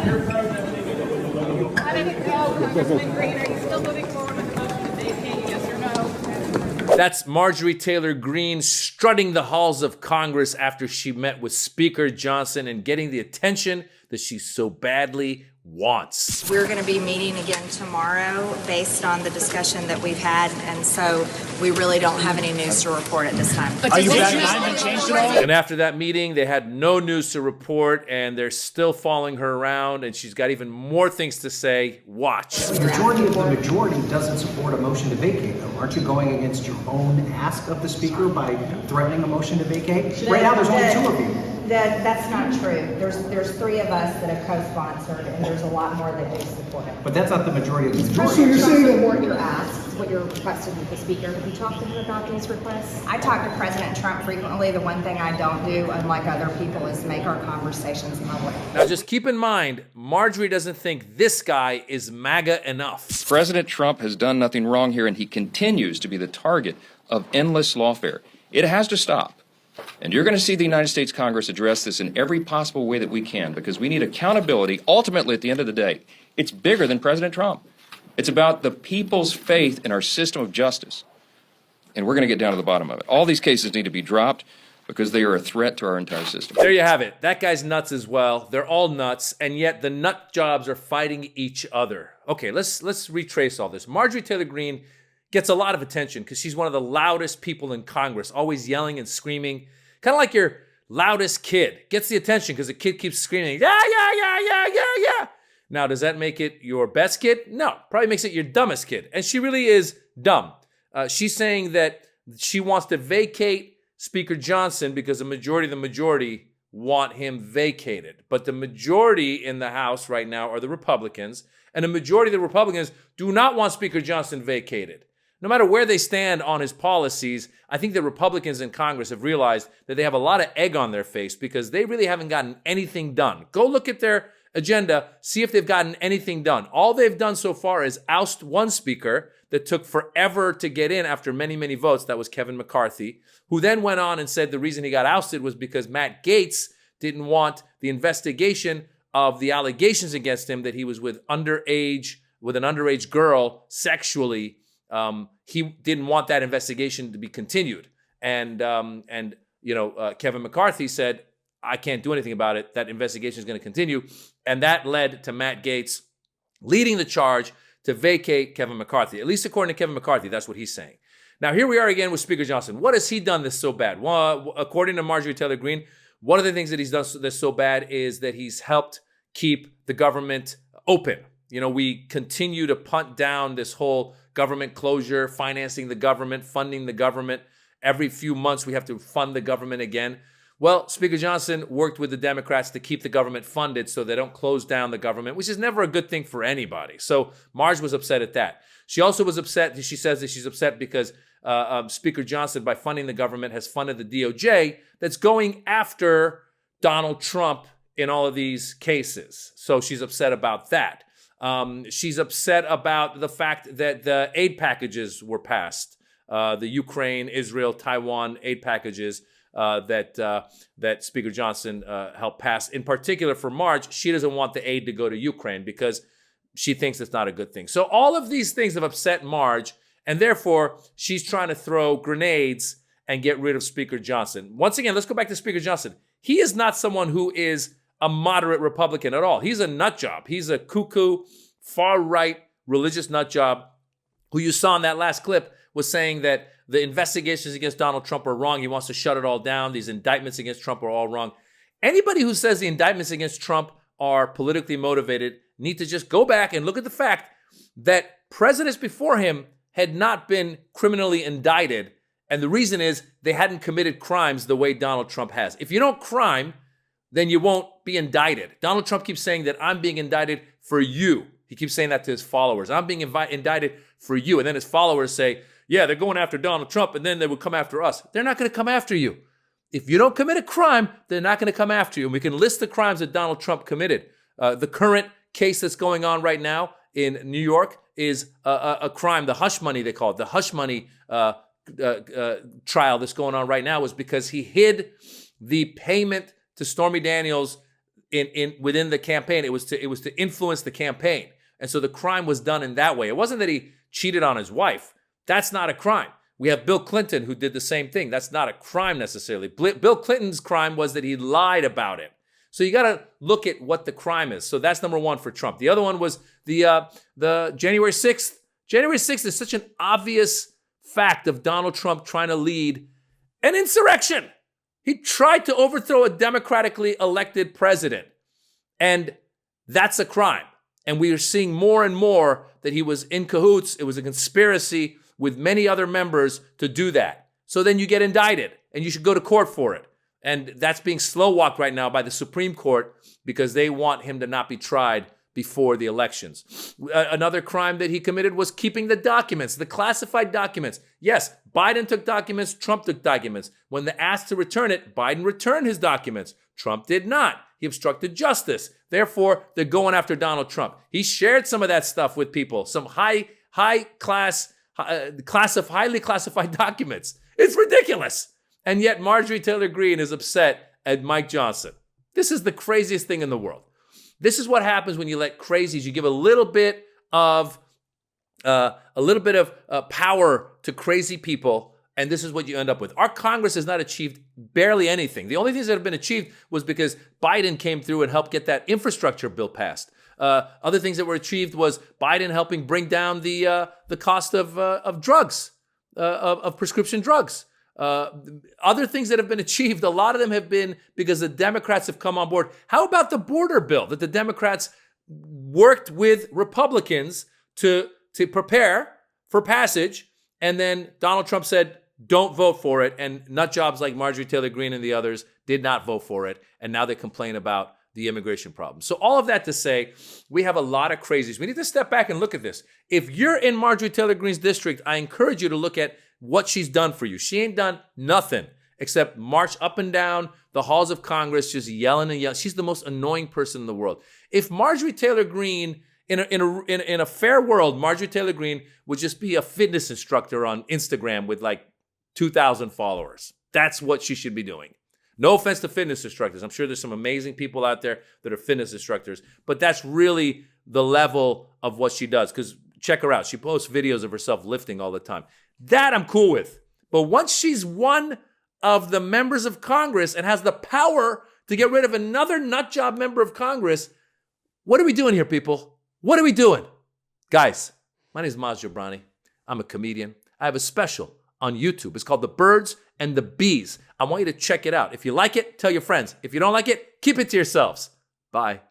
I didn't know, Congressman Greene, are you still moving forward with the motion to vacate, yes or no? That's Marjorie Taylor Greene strutting the halls of Congress after she met with Speaker Johnson and getting the attention that she so badly wants. We're going to be meeting again tomorrow based on the discussion that we've had, and so we really don't have any news to report at this time. Are you glad your mind been changed at all? And after that meeting, they had no news to report, and they're still following her around, and she's got even more things to say. Watch. The majority of the majority doesn't support a motion to vacate, though. Aren't you going against your own ask of the Speaker by threatening a motion to vacate? Right now, there's only two of you. That's not true. There's three of us that have co-sponsored, and there's a lot more that do support it. But that's not the majority of the So majority. you're saying that what you're asked, what you're requesting with the Speaker, have you talked to him about these requests? I talk to President Trump frequently. The one thing I don't do, unlike other people, is make our conversations public. Now, just keep in mind, Marjorie doesn't think this guy is MAGA enough. President Trump has done nothing wrong here, and he continues to be the target of endless lawfare. It has to stop. And you're going to see the United States Congress address this in every possible way that we can, because we need accountability. Ultimately, at the end of the day, it's bigger than President Trump. It's about the people's faith in our system of justice. And we're going to get down to the bottom of it. All these cases need to be dropped because they are a threat to our entire system. There you have it. That guy's nuts as well. They're all nuts, and yet the nut jobs are fighting each other. Okay, let's retrace all this. Marjorie Taylor Greene gets a lot of attention because she's one of the loudest people in Congress, always yelling and screaming. Kind of like your loudest kid. Gets the attention because the kid keeps screaming, yeah, yeah, yeah, yeah, yeah, yeah. Now, does that make it your best kid? No, probably makes it your dumbest kid. And she really is dumb. She's saying that she wants to vacate Speaker Johnson because the majority want him vacated. But the majority in the House right now are the Republicans, and the majority of the Republicans do not want Speaker Johnson vacated. No matter where they stand on his policies, I think the Republicans in Congress have realized that they have a lot of egg on their face because they really haven't gotten anything done. Go look at their agenda, see if they've gotten anything done. All they've done so far is oust one speaker that took forever to get in after many, many votes. That was Kevin McCarthy, who then went on and said the reason he got ousted was because Matt Gaetz didn't want the investigation of the allegations against him that he was with an underage girl sexually. He didn't want that investigation to be continued. And Kevin McCarthy said, I can't do anything about it. That investigation is going to continue. And that led to Matt Gaetz leading the charge to vacate Kevin McCarthy. At least according to Kevin McCarthy, that's what he's saying. Now, here we are again with Speaker Johnson. What has he done that's so bad? Well, according to Marjorie Taylor Greene, one of the things that he's done that's so bad is that he's helped keep the government open. You know, we continue to punt down this whole government closure, financing the government, funding the government. Every few months, we have to fund the government again. Well, Speaker Johnson worked with the Democrats to keep the government funded so they don't close down the government, which is never a good thing for anybody. So Marge was upset at that. She also was upset, she says that she's upset because Speaker Johnson, by funding the government, has funded the DOJ that's going after Donald Trump in all of these cases. So she's upset about that. She's upset about the fact that the aid packages were passed, the Ukraine, Israel, Taiwan aid packages that Speaker Johnson helped pass. In particular for Marge, she doesn't want the aid to go to Ukraine because she thinks it's not a good thing. So all of these things have upset Marge, and therefore she's trying to throw grenades and get rid of Speaker Johnson. Once again, let's go back to Speaker Johnson. He is not someone who is a moderate Republican at all. He's a nut job. He's a cuckoo, far-right religious nut job who you saw in that last clip was saying that the investigations against Donald Trump are wrong. He wants to shut it all down. These indictments against Trump are all wrong. Anybody who says the indictments against Trump are politically motivated need to just go back and look at the fact that presidents before him had not been criminally indicted. And the reason is they hadn't committed crimes the way Donald Trump has. If you don't crime, then you won't be indicted. Donald Trump keeps saying that I'm being indicted for you. He keeps saying that to his followers. I'm being indicted for you. And then his followers say, yeah, they're going after Donald Trump, and then they will come after us. They're not going to come after you. If you don't commit a crime, they're not going to come after you. And we can list the crimes that Donald Trump committed. The current case that's going on right now in New York is a crime, the hush money, they call it. The hush money trial that's going on right now was because he hid the payment to Stormy Daniels within the campaign. It was to influence the campaign. And so the crime was done in that way. It wasn't that he cheated on his wife. That's not a crime. We have Bill Clinton who did the same thing. That's not a crime necessarily. Bill Clinton's crime was that he lied about it. So you got to look at what the crime is. So that's number one for Trump. The other one was the January 6th. January 6th is such an obvious fact of Donald Trump trying to lead an insurrection. He tried to overthrow a democratically elected president. And that's a crime. And we are seeing more and more that he was in cahoots. It was a conspiracy with many other members to do that. So then you get indicted and you should go to court for it. And that's being slow walked right now by the Supreme Court because they want him to not be tried before the elections. Another crime that he committed was keeping the documents, the classified documents. Yes, Biden took documents, Trump took documents. When they're asked to return it, Biden returned his documents. Trump did not. He obstructed justice. Therefore, they're going after Donald Trump. He shared some of that stuff with people, some highly classified documents. It's ridiculous. And yet Marjorie Taylor Greene is upset at Mike Johnson. This is the craziest thing in the world. This is what happens when you let crazies. You give a little bit of power to crazy people, and this is what you end up with. Our Congress has not achieved barely anything. The only things that have been achieved was because Biden came through and helped get that infrastructure bill passed. Other things that were achieved was Biden helping bring down the cost of drugs, of prescription drugs. Other things that have been achieved, a lot of them have been because the Democrats have come on board. How about the border bill that the Democrats worked with Republicans to prepare for passage, and then Donald Trump said, don't vote for it, and nut jobs like Marjorie Taylor Greene and the others did not vote for it, and now they complain about the immigration problem. So all of that to say, we have a lot of crazies. We need to step back and look at this. If you're in Marjorie Taylor Greene's district, I encourage you to look at what she's done for you. She ain't done nothing except march up and down the halls of Congress, just yelling and yelling. She's the most annoying person in the world. If Marjorie Taylor Greene, in a fair world, Marjorie Taylor Greene would just be a fitness instructor on Instagram with like 2,000 followers. That's what she should be doing. No offense to fitness instructors. I'm sure there's some amazing people out there that are fitness instructors, but that's really the level of what she does. Because check her out. She posts videos of herself lifting all the time. That I'm cool with. But once she's one of the members of Congress and has the power to get rid of another nutjob member of Congress, what are we doing here, people? What are we doing? Guys, my name is Maz Jobrani. I'm a comedian. I have a special on YouTube. It's called The Birds and the Bees. I want you to check it out. If you like it, tell your friends. If you don't like it, keep it to yourselves. Bye.